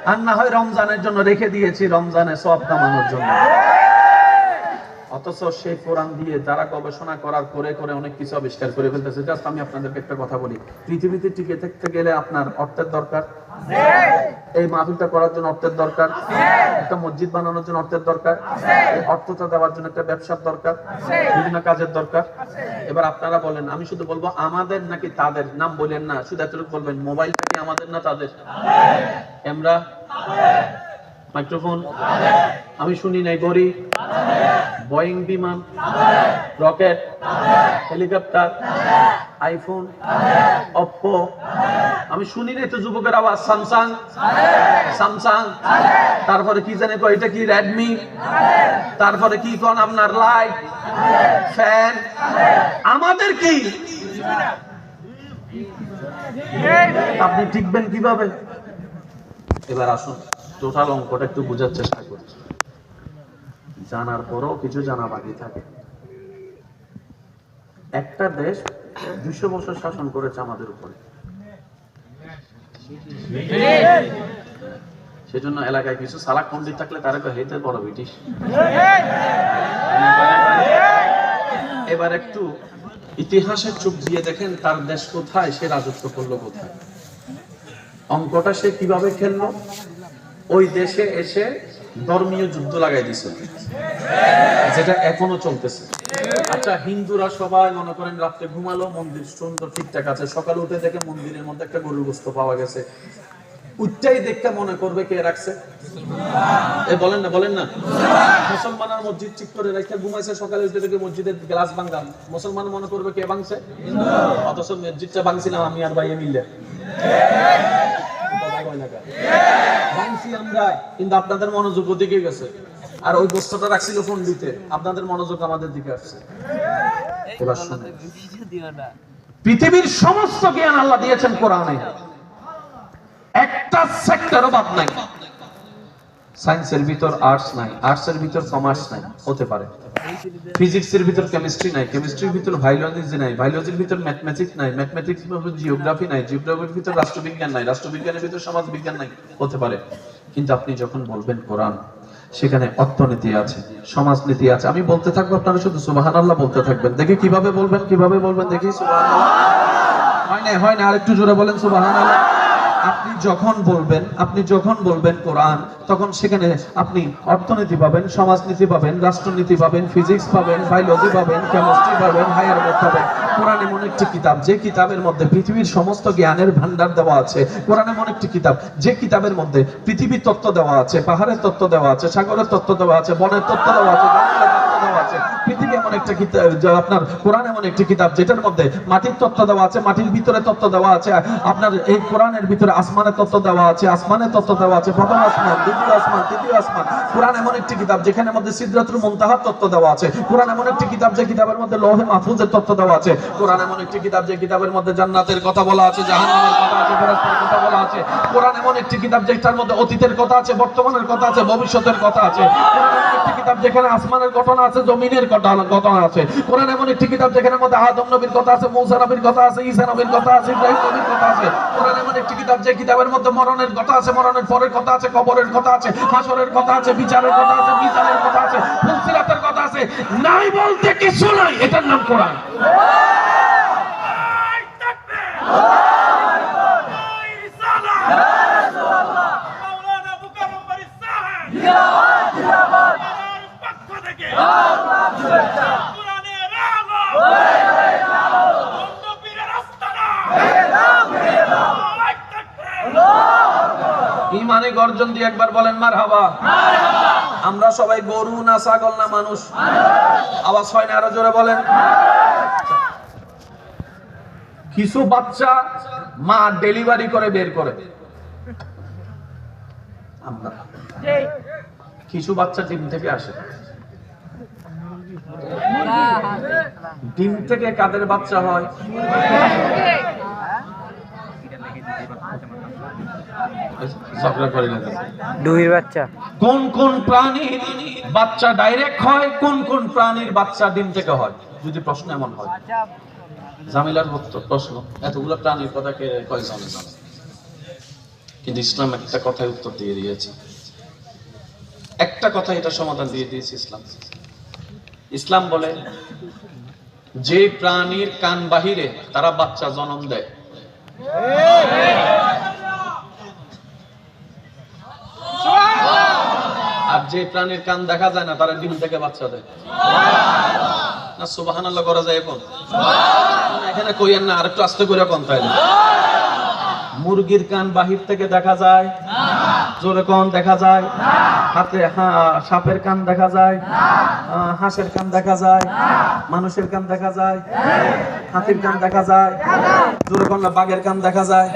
আর না হয় রমজানের জন্য রেখে দিয়েছি, রমজানের সওয়াব কামানোর জন্য। অথচ সেই কোরআন দিয়ে যারা গবেষণা করার করে করে অনেক কিছু আবিষ্কার করে ফেলতেছে। জাস্ট আমি আপনাদেরকে একটা কথা বলি, পৃথিবীতে টিকে থাকতে গেলে আপনার অর্থের দরকার, এই মাহফিলটা করার জন্য অর্থের দরকার, একটা মসজিদ বানানোর জন্য অর্থের দরকার, এই অর্থটা দেওয়ার জন্য একটা ব্যবসার দরকার, বিভিন্ন কাজের দরকার। এবার আপনারা বলেন, আমি শুধু বলবো আমাদের নাকি তাদের, নাম বলেন না, শুধু এতটুকু বলবেন মোবাইলটা কি আমাদের না তাদের? ক্যামেরা, মাইক্রোফোন, আমি শুনি নাই, ঘড়ি, বোয়িং বিমান, রকেট, হেলিকপ্টার, আইফোন, অপ্পো, আমি শুনি নাই তো যুবকের আওয়াজ, স্যামসাং, স্যামসাং, তারপরে কি জানে কয় এটা কি রেডমি, তারপরে কি কোন আপনার লাইট, ফ্যান, আমাদের কি? আপনি টিকবেন কিভাবে? এবার আসুন টোটাল অঙ্কটা একটু বোঝার চেষ্টা করছি। জানার পরও কিছু জানা বাকি থাকে। একটা দেশ 200 বছর শাসন করেছে আমাদের উপরে, সেজন্য এলাকায় কিছু সালাক পণ্ডিত থাকলে তারা হেতে বড় ব্রিটিশ। এবার একটু ইতিহাসের চোখ দিয়ে দেখেন তার দেশ কোথায়, সে রাজত্ব করলো কোথায়, অঙ্কটা সে কিভাবে খেললো। ওই দেশে এসে ধর্মীয় যুদ্ধ লাগাই দিছে, যেটা এখনো চলতেছে। আচ্ছা, হিন্দুরা সবাই মনে করেন রাত্রে ঘুমালো, মন্দির সুন্দর ঠিকঠাক আছে, সকালে উঠে দেখে মন্দিরের মধ্যে একটা গরুর গোশত পাওয়া গেছে, উচ্চাই দেখতে মনে করবে কে রাখছে? বলেন না, বলেন না। মুসলমানের মসজিদ ঠিক করে রেখে ঘুমাইছে, সকালে উঠে দেখে মসজিদের গ্লাস ভাঙা, মুসলমান মনে করবে কে ভাঙছে? অথচ মসজিদটা ভাঙছিলাম আমি আর ভাইয়ে মিলে, ভাঙছি আমরা, কিন্তু আপনাদের মনোযোগ ওদিকে গেছে। আর ওই বস্তুটা রাখছিল পন্ডিতে, আপনাদের মনোযোগ আমাদের দিকে আসছে। এবার শুনুন, পৃথিবীর সমস্ত জ্ঞান আল্লাহ দিয়েছেন কোরআনে, একটা সেক্টরও বাদ নাই। সায়েন্সের ভিতর আর্টস নাই, আর্টসের ভিতর কমার্স নাই, হতে পারে। ফিজিক্সের ভিতর কেমিস্ট্রি নাই, কেমিস্ট্রির ভিতর বায়োলজি নাই, বায়োলজির ভিতর ম্যাথমেটিক্স নাই, ম্যাথমেটিক্সের ভিতর জিওগ্রাফি নাই, জিওগ্রাফির ভিতর রাষ্ট্রবিজ্ঞান নাই, রাষ্ট্রবিজ্ঞানের ভিতর সমাজ বিজ্ঞান নাই, হতে পারে। কিন্তু আপনি যখন বলবেন কোরআন, সেখানে অর্থনীতি আছে, সমাজনীতি আছে। আমি বলতে থাকবো, আপনারা শুধু সুবহানাল্লাহ বলতে থাকবেন। দেখি কিভাবে বলবেন, কিভাবে বলবেন দেখি। সুবহানাল্লাহ হয় না, আরেকটু জোরে বলেন সুবহানাল্লাহ। আপনি যখন বলবেন কোরআন, তখন সেখানে আপনি অর্থনীতি পাবেন, সমাজনীতি পাবেন, রাষ্ট্রনীতি পাবেন, ফিজিক্স পাবেন, বায়োলজি পাবেন, কেমিস্ট্রি পাবেন, হায়ার ম্যাথ পাবেন। কোরআন এমন একটি কিতাব, যে কিতাবের মধ্যে পৃথিবীর সমস্ত জ্ঞানের ভান্ডার দেওয়া আছে। কোরআন এমন একটি কিতাব, যে কিতাবের মধ্যে পৃথিবীর তত্ত্ব দেওয়া আছে, পাহাড়ের তত্ত্ব দেওয়া আছে, সাগরের তত্ত্ব দেওয়া আছে, বনের তত্ত্ব দেওয়া আছে, পৃথিবী এমন একটা কিতাব, আপনার কোরআন এমন একটি কিতাব যেটার মধ্যে মাটির তত্ত্ব দেওয়া আছে, মাটির ভিতরে তত্ত্ব দেওয়া আছে। আপনার এই কোরআনের ভিতরে আসমানের তত্ত্ব দেওয়া আছে, আসমানের তত্ত্ব দেওয়া আছে, প্রথম আসমান, দ্বিতীয় আসমান, তৃতীয় আসমান। কোরআন এমন একটি কিতাব যেখানে মধ্যে সিদরাতুল মুনতাহার তত্ত্ব দেওয়া আছে। কোরআন এমন একটি কিতাব যে কিতাবের মধ্যে লৌহে মাহফুজের তত্ত্ব দেওয়া আছে। কোরআন এমন একটি কিতাব যে কিতাবের মধ্যে জান্নাতের কথা বলা আছে, জাহান্নামের কথা আছে, ফেরেশতার কথা বলা আছে। কোরআন এমন একটি কিতাব যেটার মধ্যে অতীতের কথা আছে, বর্তমানের কথা আছে, ভবিষ্যতের কথা আছে। কোরআন এমন একটি কিতাব যেখানে আসমানের ঘটনা আছে, জমিনের ঘটনা আছে। কোরআন এমন একটি কিতাব যেখানে মধ্যে আদম নবীর কথা আছে, মূসা নবীর কথা আছে, ঈসা নবীর কথা আছে, ইব্রাহিম নবীর কথা আছে। কোরআন এমন একটি কিতাব যে কিতাবের মধ্যে মরণের কথা আছে, মরণের পরের কথা আছে, কবরের কথা আছে, হাসরের কথা আছে, বিচারের কথা আছে, মিজানের কথা আছে, ফুলসিরাতের কথা আছে। নাই বলতে কিছু নাই, এটার নাম কোরআন। ইমানে গর্জন দিয়ে একবার বলেন মারহাবা। আমরা সবাই গরু না ছাগল না মানুষ? আওয়াজ হয় না, আরো জোরে বলেন। কিছু বাচ্চা মা ডেলিভারি করে বের করে, আমরা কিছু বাচ্চা ডিম থেকে আসে। ডিম থেকে কাদের বাচ্চা হয়? কোন কোন প্রাণীর বাচ্চা ডাইরেক্ট হয়, কোন কোন প্রাণীর বাচ্চা ডিম থেকে হয়? যদি প্রশ্ন এমন হয়, জামিলার প্রশ্ন, এতগুলো প্রাণীর কথা কে কয়জনে জানে? কিন্তু ইসলাম একটা কথায় উত্তর দিয়ে দিয়েছে, একটা কথা এটা সমাধান দিয়ে দিয়েছে ইসলাম। ইসলাম বলে যে প্রাণীর কান বাহিরে তারা বাচ্চা জন্ম দেয়, আর যে প্রাণীর কান দেখা যায় না তারা ডিম থেকে বাচ্চা দেয়। না সুবহানাল্লাহ করা যায় এখন? এখানে কইয়েন না, আরেকটু আস্তে করে কোন তাইলে। মুরগির কান বাহির থেকে দেখা যায়, জোরে কোন দেখা যায়? হাতে সাপের কান দেখা যায়, হাঁসের কান দেখা যায়, মানুষের কান দেখা যায়, হাতির কান দেখা যায়, জোরে কোন? বাঘের কান দেখা যায়।